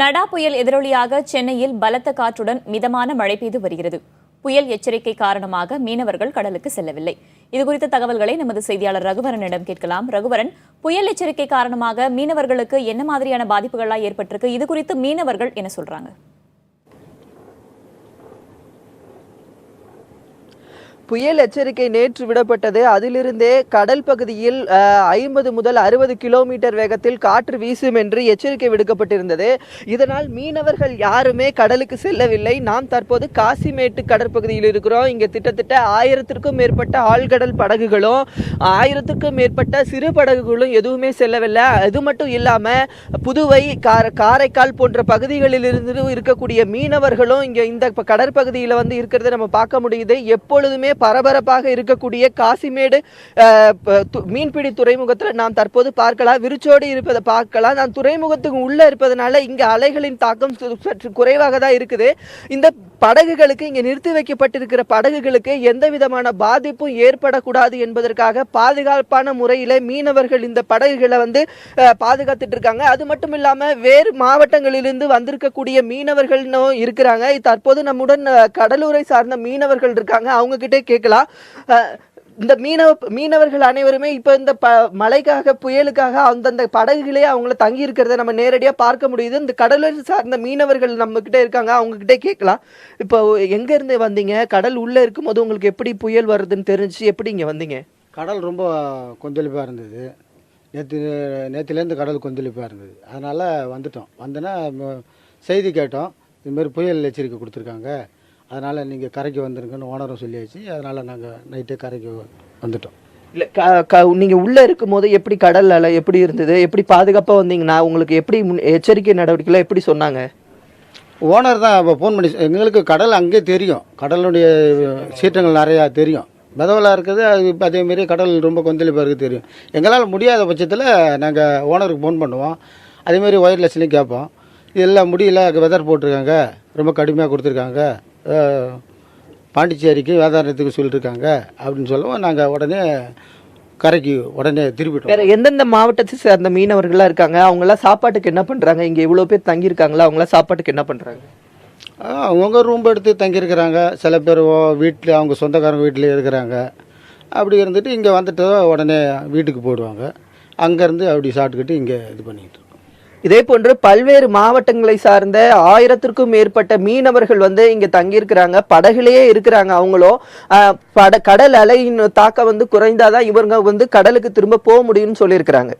நடா புயல் எதிரொலியாக சென்னையில் பலத்த காற்றுடன் மிதமான மழை பெய்து வருகிறது. புயல் எச்சரிக்கை காரணமாக மீனவர்கள் கடலுக்கு செல்லவில்லை. இதுகுறித்த தகவல்களை நமது செய்தியாளர் ரகுவரனிடம் கேட்கலாம். ரகுவரன், புயல் எச்சரிக்கை காரணமாக மீனவர்களுக்கு என்ன மாதிரியான பாதிப்புகள்லாம் ஏற்பட்டிருக்கு? இதுகுறித்து மீனவர்கள் என்ன சொல்றாங்க? புயல் எச்சரிக்கை நேற்று விடப்பட்டது. அதிலிருந்தே கடல் பகுதியில் 50 முதல் 60 கிலோமீட்டர் வேகத்தில் காற்று வீசும் என்று எச்சரிக்கை விடுக்கப்பட்டிருந்தது. இதனால் மீனவர்கள் யாருமே கடலுக்கு செல்லவில்லை. நாம் தற்போது காசிமேட்டு கடற்பகுதியில் இருக்கிறோம். இங்கே கிட்டத்தட்ட 1000க்கும் மேற்பட்ட ஆழ்கடல் படகுகளும் 1000க்கும் மேற்பட்ட சிறு படகுகளும் எதுவுமே செல்லவில்லை. அது மட்டும் இல்லாமல் புதுவை, காரைக்கால் போன்ற பகுதிகளில் இருந்து இருக்கக்கூடிய மீனவர்களும் இங்கே இந்த கடற்பகுதியில் இருக்கிறத நம்ம பார்க்க முடியுது. எப்பொழுதுமே பரபரப்பாக இருக்கக்கூடிய காசிமேடு மீன்பிடி துறைமுகத்தில் நாம் தற்போது பார்க்கலாம். விரிச்சோடி இருப்பதை பார்க்கலாம். நான் துறைமுகத்துக்கு உள்ள இருப்பதனால இங்க அலைகளின் தாக்கம் சற்று குறைவாக தான் இருக்குது. இந்த படகுகளுக்கு, இங்க நிறுத்தி வைக்கப்பட்டிருக்கிற படகுகளுக்கு எந்த விதமான பாதிப்பும் ஏற்படக்கூடாது என்பதற்காக பாதுகாப்பான முறையில மீனவர்கள் இந்த படகுகளை பாதுகாத்துட்டு இருக்காங்க. அது மட்டும் இல்லாம வேறு மாவட்டங்களிலிருந்து வந்திருக்கக்கூடிய மீனவர்களும் இருக்கிறாங்க. தற்போது நம்முடன் கடலூரை சார்ந்த மீனவர்கள் இருக்காங்க. அவங்க கிட்டே கேட்கலாம். இந்த மீனவர்கள் அனைவருமே இப்ப இந்த மழைக்காக, புயலுக்காக அந்தந்த படகுகளே அவங்கள தங்கி இருக்கிறத நம்ம நேரடியா பார்க்க முடியுது. இந்த கடலூர் சார்ந்த மீனவர்கள் நம்ம கிட்ட இருக்காங்க. அவங்க கிட்டே கேட்கலாம். இப்போ எங்க இருந்து வந்தீங்க? கடல் உள்ள இருக்கும் போது உங்களுக்கு எப்படி புயல் வருதுன்னு தெரிஞ்சு எப்படி இங்க வந்தீங்க? கடல் ரொம்ப கொந்தளிப்பாக இருந்தது. நேற்றுலேருந்து கடல் கொந்தளிப்பாக இருந்தது. அதனால் வந்துட்டோம். வந்தோன்னா செய்தி கேட்டோம், இதுமாரி புயல் எச்சரிக்கை கொடுத்துருக்காங்க, அதனால் நீங்கள் கரைக்கு வந்துருங்கன்னு ஓனரும் சொல்லியாச்சு. அதனால் நாங்கள் நைட்டே கரைக்கு வந்துட்டோம். இல்லை, நீங்கள் உள்ளே இருக்கும் போது எப்படி கடல் அலை எப்படி இருந்தது? எப்படி பாதுகாப்பாக வந்தீங்கன்னா உங்களுக்கு எப்படி எச்சரிக்கை நடவடிக்கைலாம் எப்படி சொன்னாங்க? ஓனர் தான் இப்போ ஃபோன் பண்ணி, எங்களுக்கு கடல் அங்கேயே தெரியும், கடலுடைய சீற்றங்கள் நிறையா தெரியும். மெதவலாக இருக்குது. அது இப்போ அதேமாரி கடல் ரொம்ப கொந்தளிப்பாக இருக்குது தெரியும். எங்களால் முடியாத பட்சத்தில் நாங்கள் ஓனருக்கு ஃபோன் பண்ணுவோம். அதேமாரி ஒயர்லெஸ்லையும் கேட்போம். இதெல்லாம் முடியல, வெதர் போட்டிருக்காங்க, ரொம்ப கடுமையாக கொடுத்துருக்காங்க, பாண்டிச்சேரிக்கு வேதாரணத்துக்கு சொல்லியிருக்காங்க அப்படின்னு சொல்லுவோம். நாங்கள் உடனே கரைக்கு உடனே திருப்பிட்டோம். வேறு எந்தெந்த மாவட்டத்தை சேர்ந்த மீனவர்களாக இருக்காங்க? அவங்களாம் சாப்பாட்டுக்கு என்ன பண்ணுறாங்க? இங்கே இவ்வளோ பேர் தங்கியிருக்காங்களா? அவங்களாம் சாப்பாட்டுக்கு என்ன பண்ணுறாங்க? அவங்க ரூம் எடுத்து தங்கியிருக்கிறாங்க. சில பேர் வீட்டில் அவங்க சொந்தக்காரங்க வீட்டிலே இருக்கிறாங்க. அப்படி இருந்துட்டு இங்கே வந்துட்டு உடனே வீட்டுக்கு போயிடுவாங்க. அங்கேருந்து அப்படி சாப்பிட்டுக்கிட்டு இங்கே இது பண்ணிக்கிட்டு. இதே போன்று பல்வேறு மாவட்டங்களை சார்ந்த 1000க்கும் மேற்பட்ட மீனவர்கள் இங்க தங்கியிருக்கிறாங்க. படகுலேயே இருக்கிறாங்க. அவங்களும் கடல் அலையின் தாக்கம் குறைந்தாதான் இவங்க கடலுக்கு திரும்ப போக முடியும்னு சொல்லியிருக்கிறாங்க.